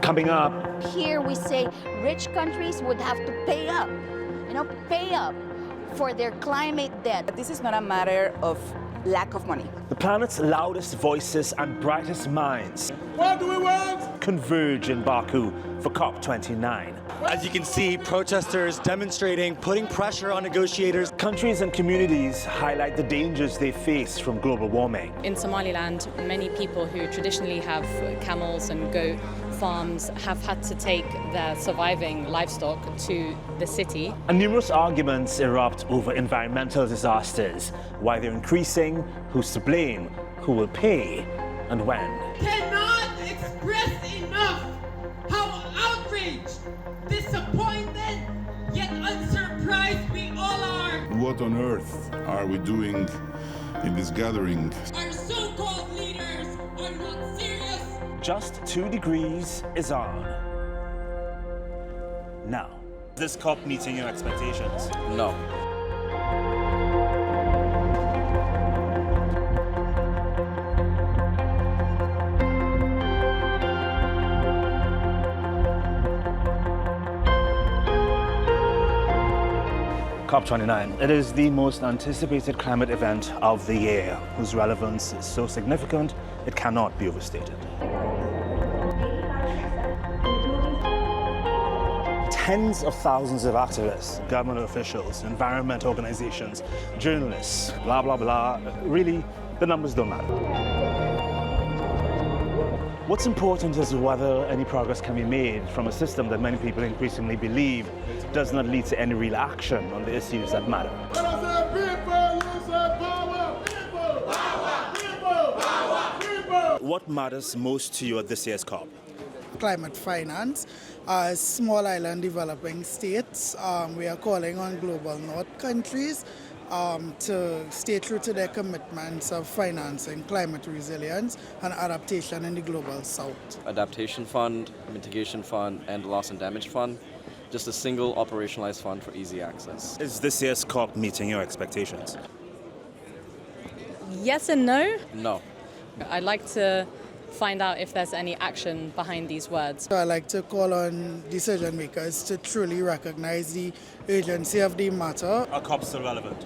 Coming up, here we say rich countries would have to pay up, pay up for their climate debt. This is not a matter of lack of money. the planet's loudest voices and brightest minds What do we want? converge in Baku for COP29. As you can see, protesters demonstrating, putting pressure on negotiators. Countries and communities highlight the dangers they face from global warming. In Somaliland, many people who traditionally have camels and goat farms have had to take their surviving livestock to the city. And numerous arguments erupt over environmental disasters, why they're increasing, who's to blame, who will pay, and when. Cannot express enough how outraged, disappointed, yet unsurprised we all are. What on earth are we doing in this gathering? Our so-called leaders are not serious. Just 2 degrees is on. Now, this COP meeting your expectations? No. COP29. It is the most anticipated climate event of the year, whose relevance is so significant it cannot be overstated. Tens of thousands of activists, government officials, environment organizations, journalists, blah, blah, blah. Really, the numbers don't matter. What's important is whether any progress can be made from a system that many people increasingly believe does not lead to any real action on the issues that matter. What matters most to you at this year's COP? Climate finance. As small island developing states, we are calling on global north countries to stay true to their commitments of financing climate resilience and adaptation in the global south. Adaptation fund, mitigation fund, and loss and damage fund. Just a single operationalized fund for easy access. Is this year's COP meeting your expectations? Yes and no. No. I'd like to find out if there's any action behind these words. So I like to call on decision makers to truly recognize the urgency of the matter. Are COP still relevant?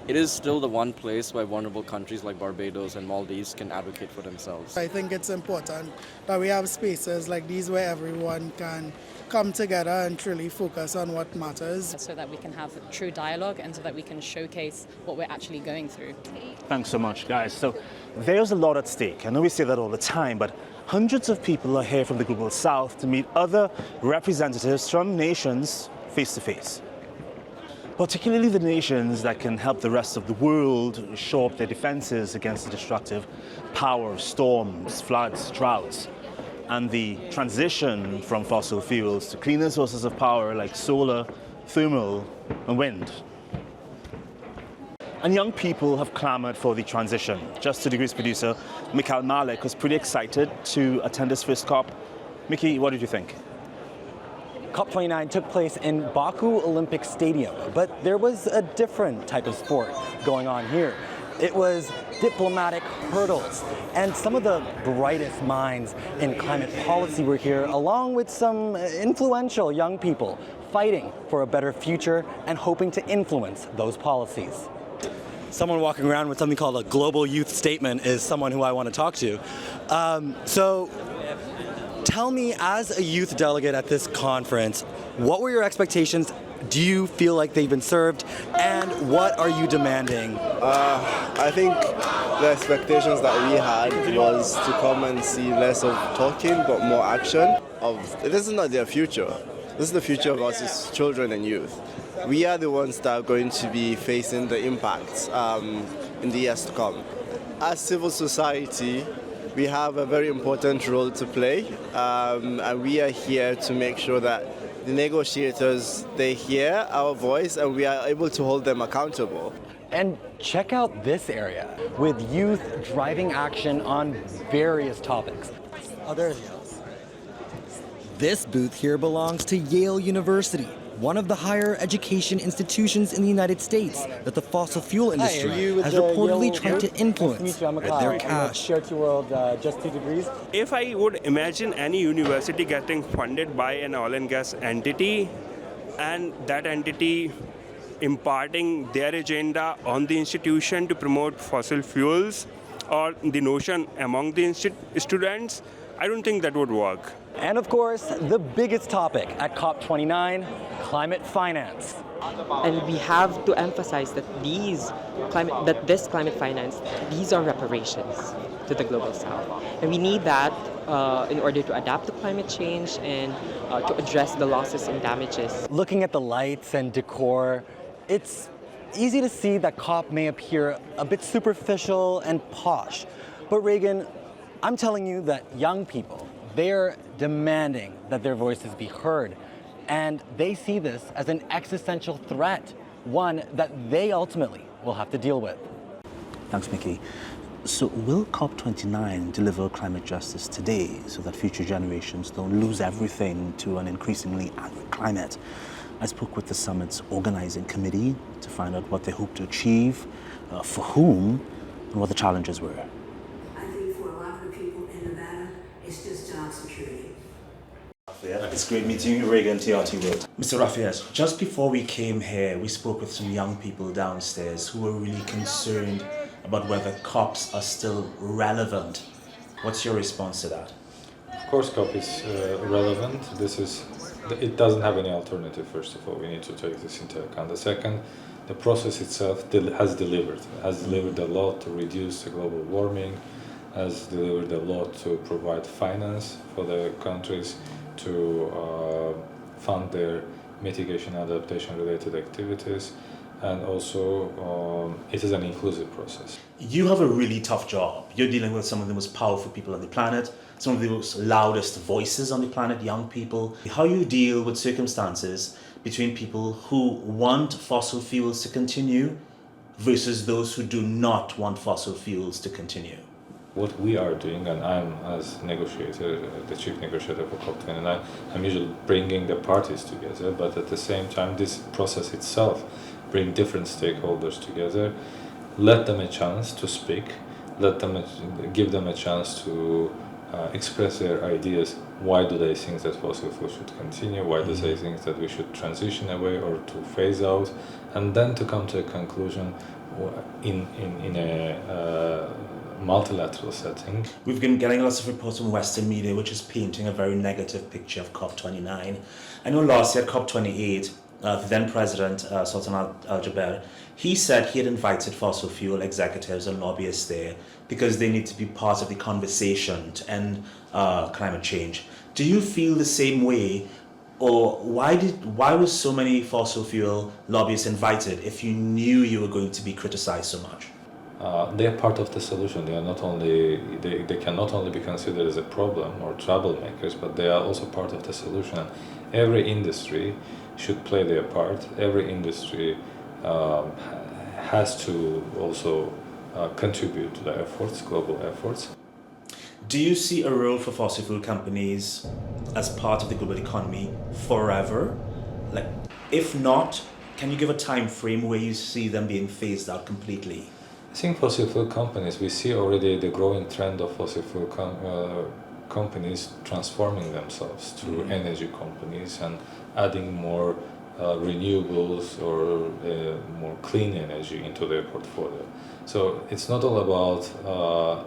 It is still the one place where vulnerable countries like Barbados and Maldives can advocate for themselves. I think it's important that we have spaces like these where everyone can come together and truly focus on what matters. So that we can have true dialogue and so that we can showcase what we're actually going through. Thanks so much, guys. So there's a lot at stake. I know we say that all the time, but hundreds of people are here from the global south to meet other representatives from nations face to face. Particularly the nations that can help the rest of the world shore up their defenses against the destructive power of storms, floods, droughts, and the transition from fossil fuels to cleaner sources of power like solar, thermal, and wind. And young people have clamored for the transition. Just 2 Degrees producer Mikhail Malik was pretty excited to attend this first COP. Mickey, what did you think? COP29 took place in Baku Olympic Stadium, but there was a different type of sport going on here. It was diplomatic hurdles, and some of the brightest minds in climate policy were here, along with some influential young people fighting for a better future and hoping to influence those policies. Someone walking around with something called a global youth statement is someone who I want to talk to. So tell me, as a youth delegate at this conference, what were your expectations? Do you feel like they've been served? And what are you demanding? I think the expectations that we had was to come and see less of talking but more action. This is not their future. This is the future of us as children and youth. We are the ones that are going to be facing the impacts in the years to come. As civil society, we have a very important role to play, and we are here to make sure that the negotiators, they hear our voice and we are able to hold them accountable. And check out this area with youth driving action on various topics. Oh, there's Yale. This booth here belongs to Yale University. one of the higher education institutions in the United States that the fossil fuel industry has reportedly tried to influence with their cash. World, just 2 degrees. If I would imagine any university getting funded by an oil and gas entity, and that entity imparting their agenda on the institution to promote fossil fuels or the notion among the students, I don't think that would work. And of course, the biggest topic at COP29, climate finance. And we have to emphasize that this climate finance, these are reparations to the global south. And we need that in order to adapt to climate change and to address the losses and damages. Looking at the lights and decor, it's easy to see that COP may appear a bit superficial and posh. But Reagan, I'm telling you that young people, they're demanding that their voices be heard. And they see this as an existential threat, one that they ultimately will have to deal with. Thanks, Mickey. So will COP29 deliver climate justice today so that future generations don't lose everything to an increasingly angry climate? I spoke with the summit's organizing committee to find out what they hope to achieve, for whom, and what the challenges were. I think for a lot of the people in Nevada, it's just job security. It's great meeting you, Reagan, TRT World. Mr. Rafiez, just before we came here, we spoke with some young people downstairs who were really concerned about whether COPs are still relevant. What's your response to that? Of course, COP is relevant. It doesn't have any alternative, first of all. We need to take this into account. The second, the process itself has delivered a lot to reduce the global warming, has delivered a lot to provide finance for the countries to fund their mitigation and adaptation related activities, and also it is an inclusive process. You have a really tough job. You're dealing with some of the most powerful people on the planet, some of the most loudest voices on the planet, young people. How you deal with circumstances between people who want fossil fuels to continue versus those who do not want fossil fuels to continue? What we are doing, and I'm as negotiator, the chief negotiator for COP29, I'm usually bringing the parties together, but at the same time this process itself bring different stakeholders together, let them a chance to speak, give them a chance to express their ideas. Why do they think that fossil fuels should continue? Why do they think that we should transition away or to phase out? And then to come to a conclusion in a multilateral setting. We've been getting lots of reports from Western media which is painting a very negative picture of COP29. I know last year at COP28, the then president, Sultan Al-Jaber, he said he had invited fossil fuel executives and lobbyists there because they need to be part of the conversation to end climate change. Do you feel the same way, or why was so many fossil fuel lobbyists invited if you knew you were going to be criticized so much? They are part of the solution. They are not only they can not only be considered as a problem or troublemakers, but they are also part of the solution. Every industry should play their part. Every industry has to also contribute to the efforts, global efforts. Do you see a role for fossil fuel companies as part of the global economy forever? Like, if not, can you give a time frame where you see them being phased out completely? I think fossil fuel companies, we see already the growing trend of fossil fuel companies transforming themselves to energy companies and adding more renewables or more clean energy into their portfolio. So it's not all about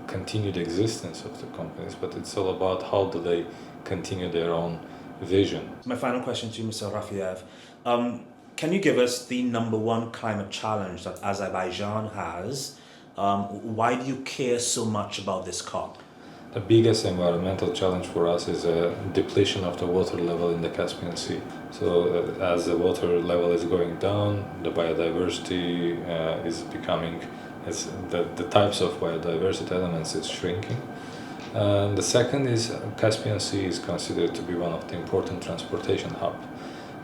continued existence of the companies, but it's all about how do they continue their own vision. My final question to you, Mr. Rafiev. Can you give us the #1 climate challenge that Azerbaijan has? Why do you care so much about this COP? The biggest environmental challenge for us is a depletion of the water level in the Caspian Sea. So as the water level is going down, the biodiversity is becoming, the types of biodiversity elements is shrinking. The second is Caspian Sea is considered to be one of the important transportation hub.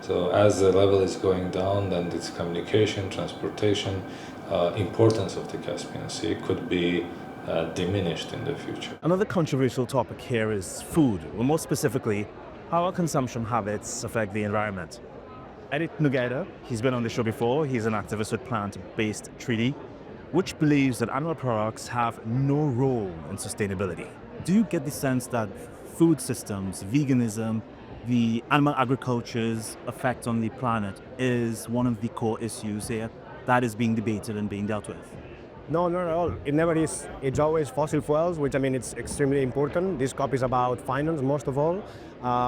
So as the level is going down, then this communication, transportation, importance of the Caspian Sea could be diminished in the future. Another controversial topic here is food, or more specifically, how our consumption habits affect the environment. Edith Nugeda, he's been on the show before. He's an activist with Plant-Based Treaty, which believes that animal products have no role in sustainability. Do you get the sense that food systems, veganism, the animal agriculture's effect on the planet is one of the core issues here that is being debated and being dealt with? No, not at all. It never is. It's always fossil fuels, which I mean, it's extremely important. This COP is about finance, most of all,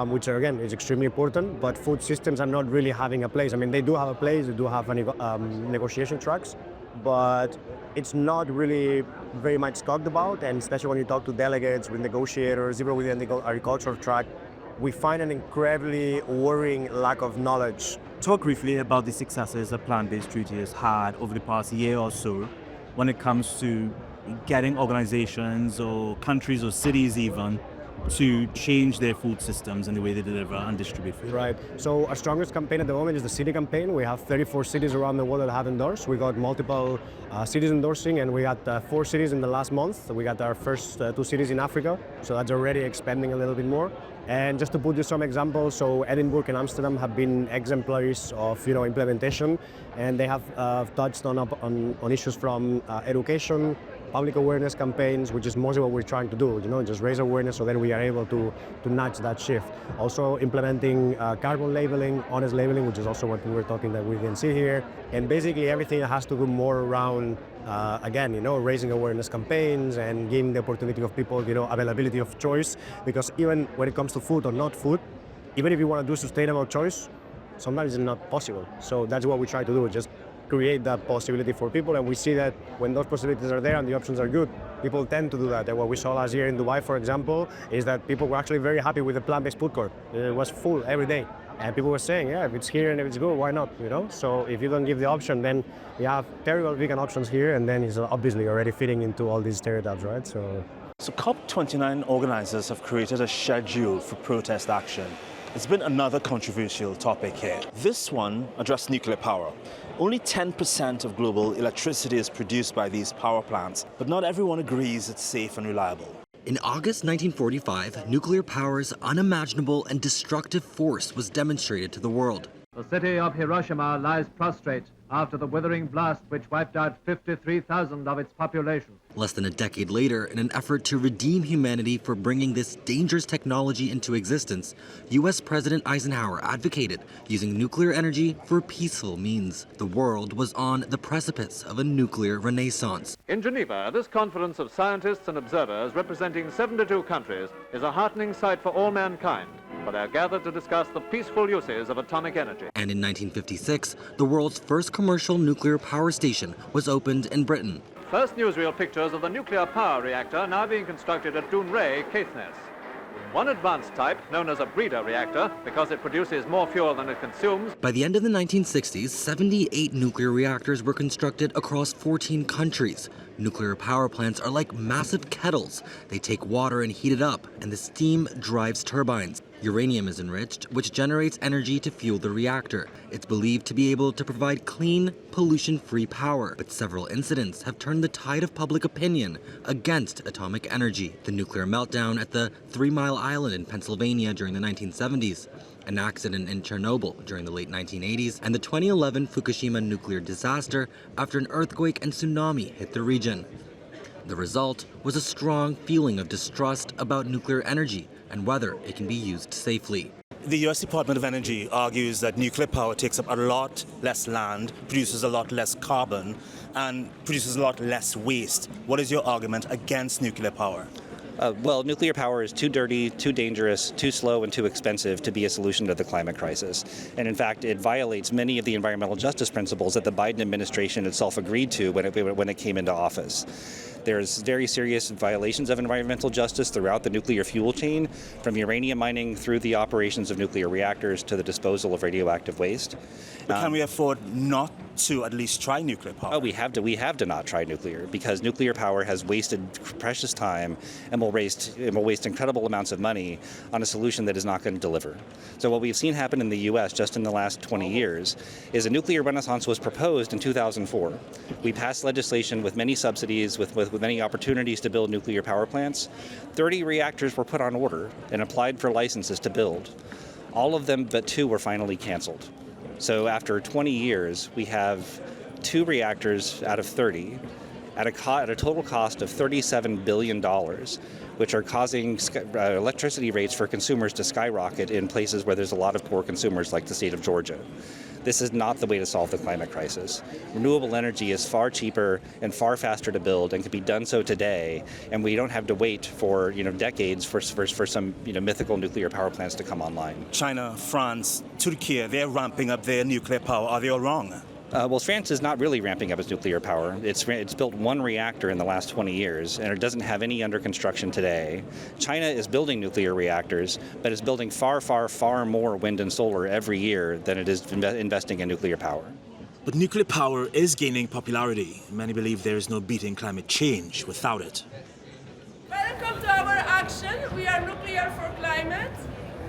which again is extremely important. But food systems are not really having a place. I mean, they do have a place. They do have negotiation tracks, but it's not really very much talked about. And especially when you talk to delegates, with negotiators, even within the agricultural track, we find an incredibly worrying lack of knowledge. Talk briefly about the successes that Plant-Based Treaty has had over the past year or so when it comes to getting organizations or countries or cities even to change their food systems and the way they deliver and distribute food. Right. So our strongest campaign at the moment is the city campaign. We have 34 cities around the world that have endorsed. We got multiple cities endorsing, and we got 4 cities in the last month. We got our first 2 cities in Africa, so that's already expanding a little bit more. And just to put you some examples, so Edinburgh and Amsterdam have been exemplaries of implementation, and they have touched on issues from education, public awareness campaigns, which is mostly what we're trying to do, just raise awareness so then we are able to nudge that shift. Also implementing carbon labeling, honest labeling, which is also what we were talking that we can see here. And basically everything has to do more around, again, raising awareness campaigns and giving the opportunity of people, availability of choice. Because even when it comes to food or not food, even if you want to do sustainable choice, sometimes it's not possible. So that's what we try to do, just create that possibility for people, and we see that when those possibilities are there and the options are good, people tend to do that. And what we saw last year in Dubai, for example, is that people were actually very happy with the plant-based food court. It was full every day, and people were saying, yeah, if it's here and if it's good, why not, So if you don't give the option, then you have terrible vegan options here, and then it's obviously already fitting into all these stereotypes, right? So COP29 organizers have created a schedule for protest action. It's been another controversial topic here. This one addressed nuclear power. Only 10% of global electricity is produced by these power plants, but not everyone agrees it's safe and reliable. In August 1945, nuclear power's unimaginable and destructive force was demonstrated to the world. The city of Hiroshima lies prostrate after the withering blast which wiped out 53,000 of its population. Less than a decade later, in an effort to redeem humanity for bringing this dangerous technology into existence, U.S. President Eisenhower advocated using nuclear energy for peaceful means. The world was on the precipice of a nuclear renaissance. In Geneva, this conference of scientists and observers representing 72 countries is a heartening sight for all mankind, for they are gathered to discuss the peaceful uses of atomic energy. And in 1956, the world's first commercial nuclear power station was opened in Britain. First newsreel pictures of the nuclear power reactor now being constructed at Dounreay, Caithness. One advanced type, known as a breeder reactor, because it produces more fuel than it consumes. By the end of the 1960s, 78 nuclear reactors were constructed across 14 countries. Nuclear power plants are like massive kettles. They take water and heat it up, and the steam drives turbines. Uranium is enriched, which generates energy to fuel the reactor. It's believed to be able to provide clean, pollution-free power, but several incidents have turned the tide of public opinion against atomic energy. The nuclear meltdown at the 3 Mile Island in Pennsylvania during the 1970s, an accident in Chernobyl during the late 1980s, and the 2011 Fukushima nuclear disaster after an earthquake and tsunami hit the region. The result was a strong feeling of distrust about nuclear energy and whether it can be used safely. The U.S. Department of Energy argues that nuclear power takes up a lot less land, produces a lot less carbon, and produces a lot less waste. What is your argument against nuclear power? Well, nuclear power is too dirty, too dangerous, too slow, and too expensive to be a solution to the climate crisis. And in fact, it violates many of the environmental justice principles that the Biden administration itself agreed to when it came into office. There's very serious violations of environmental justice throughout the nuclear fuel chain, from uranium mining through the operations of nuclear reactors to the disposal of radioactive waste. But can we afford not to at least try nuclear power? Oh, we have to not try nuclear, because nuclear power has wasted precious time and will waste incredible amounts of money on a solution that is not going to deliver. So what we've seen happen in the U.S. just in the last 20 years is a nuclear renaissance was proposed in 2004. We passed legislation with many subsidies, with many opportunities to build nuclear power plants. 30 reactors were put on order and applied for licenses to build. All of them but 2 were finally canceled. So after 20 years, we have 2 reactors out of 30 at a total cost of $37 billion, which are causing electricity rates for consumers to skyrocket in places where there's a lot of poor consumers like the state of Georgia. This is not the way to solve the climate crisis. Renewable energy is far cheaper and far faster to build and can be done so today, and we don't have to wait for decades for some mythical nuclear power plants to come online. China, France, Turkey, they're ramping up their nuclear power. Are they all wrong? Well, France is not really ramping up its nuclear power. It's built 1 reactor in the last 20 years, and it doesn't have any under construction today. China is building nuclear reactors, but is building far, far, far more wind and solar every year than it is investing in nuclear power. But nuclear power is gaining popularity. Many believe there is no beating climate change without it. Welcome to our action. We are Nuclear for Climate.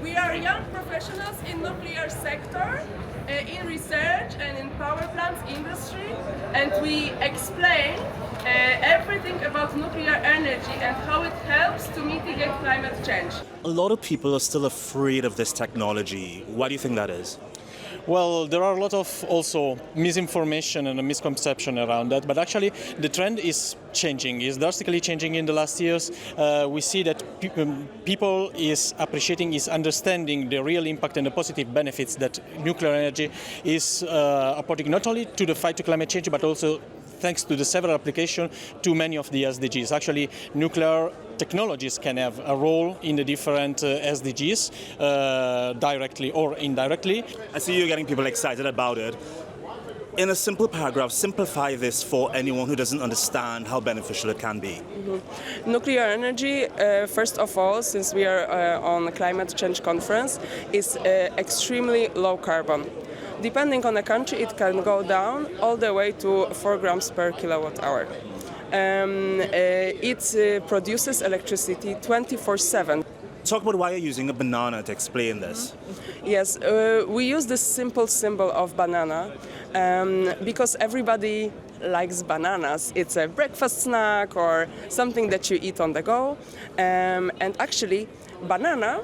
We are young professionals in nuclear sector, in research and in power plants industry, and we explain everything about nuclear energy and how it helps to mitigate climate change. A lot of people are still afraid of this technology. Why do you think that is? Well, there are a lot of also misinformation and a misconception around that, but actually the trend is changing, is drastically changing in the last years. We see that people is appreciating, is understanding the real impact and the positive benefits that nuclear energy is apporting not only to the fight to climate change, but also thanks to the several applications to many of the SDGs. Actually, nuclear technologies can have a role in the different SDGs, directly or indirectly. I see you're getting people excited about it. In a simple paragraph, simplify this for anyone who doesn't understand how beneficial it can be. Nuclear energy, first of all, since we are on a climate change conference, is extremely low carbon. Depending on the country, it can go down all the way to 4 grams per kilowatt hour. It produces electricity 24/7. Talk about why you're using a banana to explain this. Yes, we use this simple symbol of banana because everybody likes bananas. It's a breakfast snack or something that you eat on the go. And actually, banana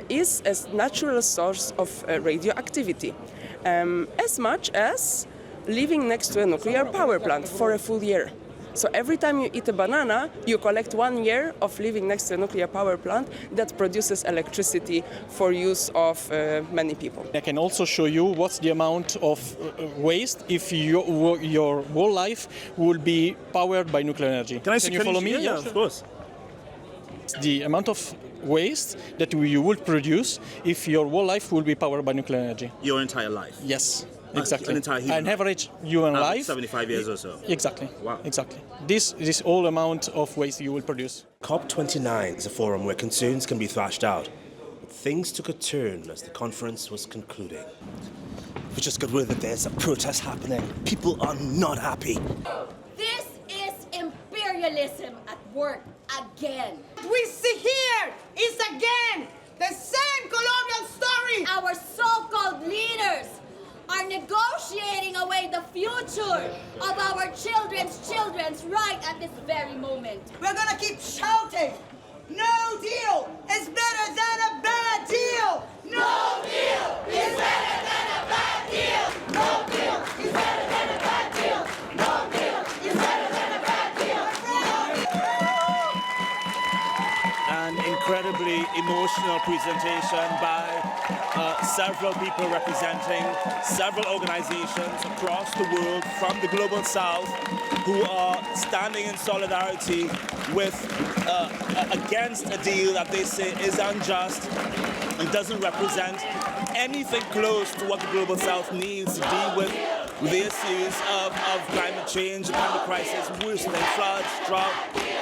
is a natural source of radioactivity, as much as living next to a nuclear power plant for a full year. So every time you eat a banana, you collect 1 year of living next to a nuclear power plant that produces electricity for use of many people. I can also show you what's the amount of waste if your whole life will be powered by nuclear energy. Can you follow me? Yeah, of course. The amount of waste that you would produce if your whole life will be powered by nuclear energy. Your entire life? Yes. Exactly. An entire human An average human life. 75 years or so. Exactly. Wow. Exactly. This all amount of waste you will produce. COP29 is a forum where concerns can be thrashed out. But things took a turn as the conference was concluding. We just got word that there's a protest happening. People are not happy. This is imperialism at work again. We see here is again the same colonial story. Our so-called leaders are negotiating away the future of our children's right at this very moment. We're gonna keep shouting, no deal is better than a bad deal. No deal is better than a bad deal. No deal is better than a bad deal. No deal is better than a bad deal. An incredibly emotional presentation by several people representing several organizations across the world from the global south who are standing in solidarity with against a deal that they say is unjust and doesn't represent anything close to what the global south needs to deal with the issues of climate change, the climate crisis, worsening floods, drought,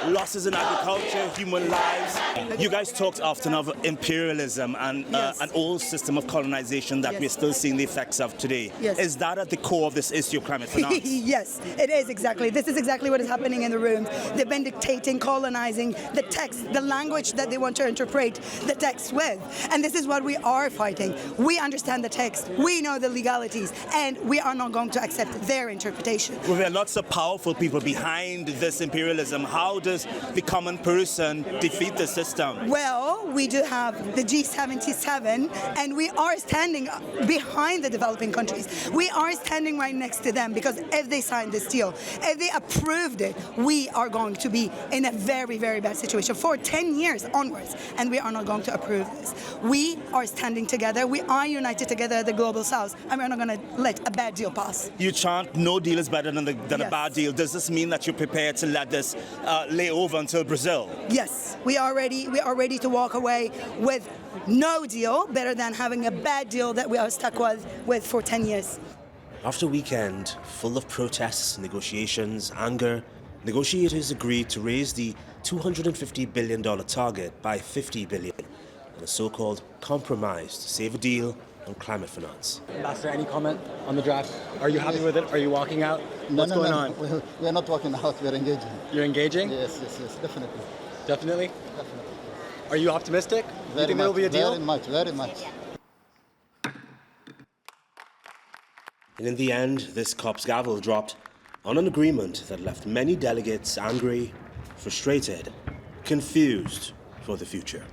losses in agriculture, human lives. You guys talked often of imperialism and an old system of colonization that we're still seeing the effects of today. Yes. Is that at the core of this issue of climate finance? Yes, it is exactly. This is exactly what is happening in the rooms. They've been dictating, colonizing the text, the language that they want to interpret the text with. And this is what we are fighting. We understand the text. We know the legalities. And we are not going going to accept their interpretation. Well, there are lots of powerful people behind this imperialism. How does the common person defeat the system? Well, we do have the G77, and we are standing behind the developing countries. We are standing right next to them, because if they signed this deal, if they approved it, we are going to be in a very, very bad situation for 10 years onwards, and we are not going to approve this. We are standing together. We are united together at the Global South, and we're not going to let a bad deal pass. You chant no deal is better than a bad deal. Does this mean that you're prepared to let this lay over until Brazil? Yes, we are ready to walk away with no deal, better than having a bad deal that we are stuck with for 10 years. After a weekend full of protests, negotiations, anger, negotiators agreed to raise the $250 billion target by $50 billion in a so-called compromise to save a deal on climate finance. Ambassador, any comment on the draft? Are you happy with it? Are you walking out? What's going on? We're not walking out, we're engaging. You're engaging? Yes, definitely. Definitely? Definitely. Are you optimistic? Do you think there will be a deal? Very much. And in the end, this COP's gavel dropped on an agreement that left many delegates angry, frustrated, confused for the future.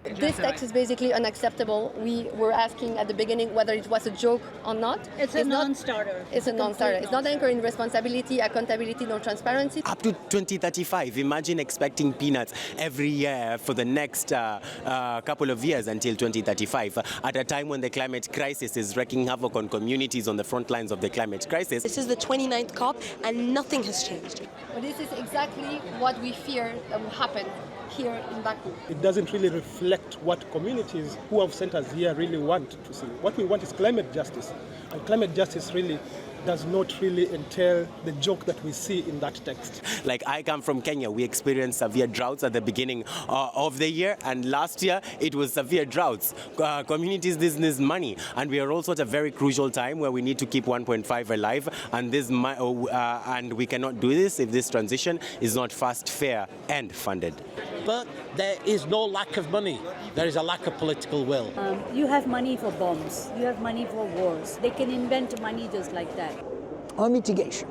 This text is basically unacceptable. We were asking at the beginning whether it was a joke or not. It's a non-starter. It's a non-starter. It's not anchored in responsibility, accountability, no transparency. Up to 2035, imagine expecting peanuts every year for the next couple of years until 2035, at a time when the climate crisis is wreaking havoc on communities on the front lines of the climate crisis. This is the 29th COP and nothing has changed. But this is exactly what we fear that will happen here in Baku. It doesn't really reflect what communities who have sent us here really want to see. What we want is climate justice. And climate justice really does not really entail the joke that we see in that text. Like, I come from Kenya. We experienced severe droughts at the beginning of the year, and last year it was severe droughts. Communities need money, and we are also at a very crucial time where we need to keep 1.5 alive, and and we cannot do this if this transition is not fast, fair, and funded. But there is no lack of money. There is a lack of political will. You have money for bombs. You have money for wars. They can invent money just like that. On mitigation,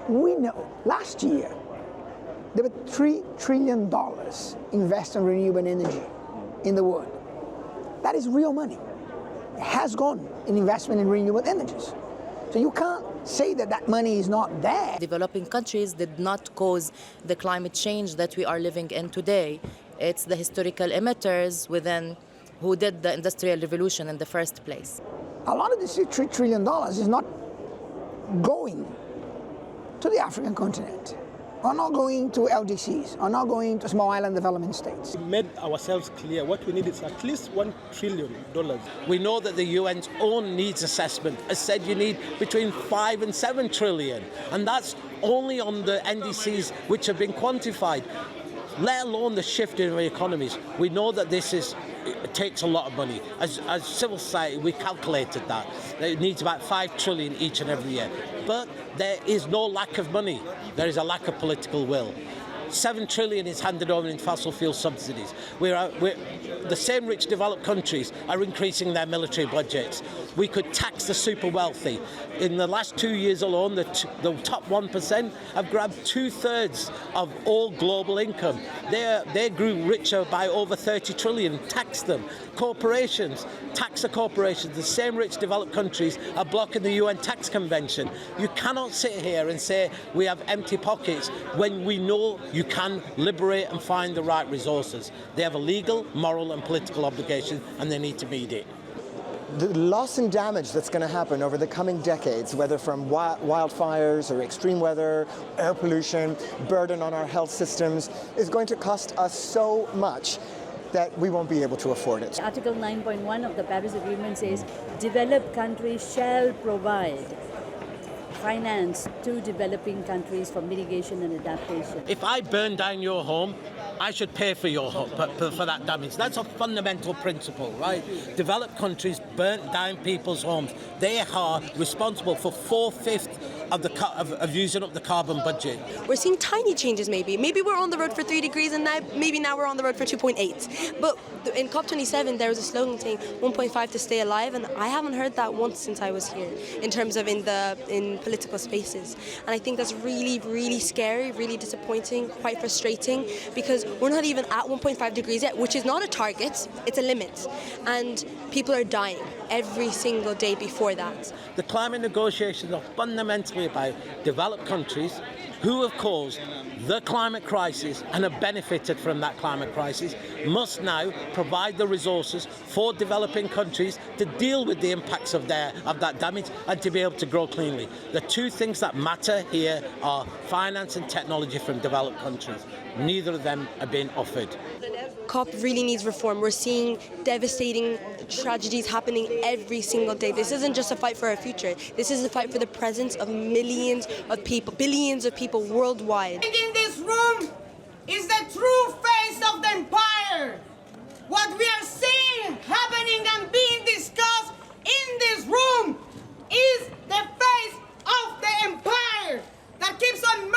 we know last year there were $3 trillion invested in renewable energy in the world. That is real money. It has gone in investment in renewable energies. So you can't say that that money is not there. Developing countries did not cause the climate change that we are living in today. It's the historical emitters within who did the Industrial Revolution in the first place. A lot of this $3 trillion is not going to the African continent, or not going to LDCs, or not going to small island development states. We made ourselves clear what we need is at least $1 trillion. We know that the UN's own needs assessment has said you need between 5 and 7 trillion, and that's only on the NDCs which have been quantified, let alone the shift in our economies. We know that it takes a lot of money. As civil society, we calculated that. It needs about 5 trillion each and every year. But there is no lack of money. There is a lack of political will. 7 trillion is handed over in fossil fuel subsidies. The same rich developed countries are increasing their military budgets. We could tax the super wealthy. In the last 2 years alone, the top 1% have grabbed 2/3 of all global income. They grew richer by over 30 trillion. Tax them. Corporations, tax the corporations. The same rich developed countries are blocking the UN tax convention. You cannot sit here and say we have empty pockets when we know you can liberate and find the right resources. They have a legal, moral and political obligation, and they need to meet it. The loss and damage that's going to happen over the coming decades, whether from wildfires or extreme weather, air pollution, burden on our health systems, is going to cost us so much that we won't be able to afford it. Article 9.1 of the Paris Agreement says developed countries shall provide finance to developing countries for mitigation and adaptation. If I burn down your home, I should pay for your home, for that damage. That's a fundamental principle, right? Developed countries burnt down people's homes. They are responsible for 4/5 of using up the carbon budget. We're seeing tiny changes maybe. Maybe we're on the road for 3 degrees and now we're on the road for 2.8. But in COP27 there was a slogan saying 1.5 to stay alive, and I haven't heard that once since I was here in terms of in political spaces. And I think that's really, really scary, really disappointing, quite frustrating, because we're not even at 1.5 degrees yet, which is not a target, it's a limit. And people are dying every single day before that. The climate negotiations are fundamentally about developed countries who have caused the climate crisis and have benefited from that climate crisis, must now provide the resources for developing countries to deal with the impacts of that damage and to be able to grow cleanly. The two things that matter here are finance and technology from developed countries. Neither of them are being offered. COP really needs reform. We're seeing devastating tragedies happening every single day. This isn't just a fight for our future. This is a fight for the presence of millions of people, billions of people worldwide. In this room is the true face of the empire. What we are seeing happening and being discussed in this room is the face of the empire that keeps on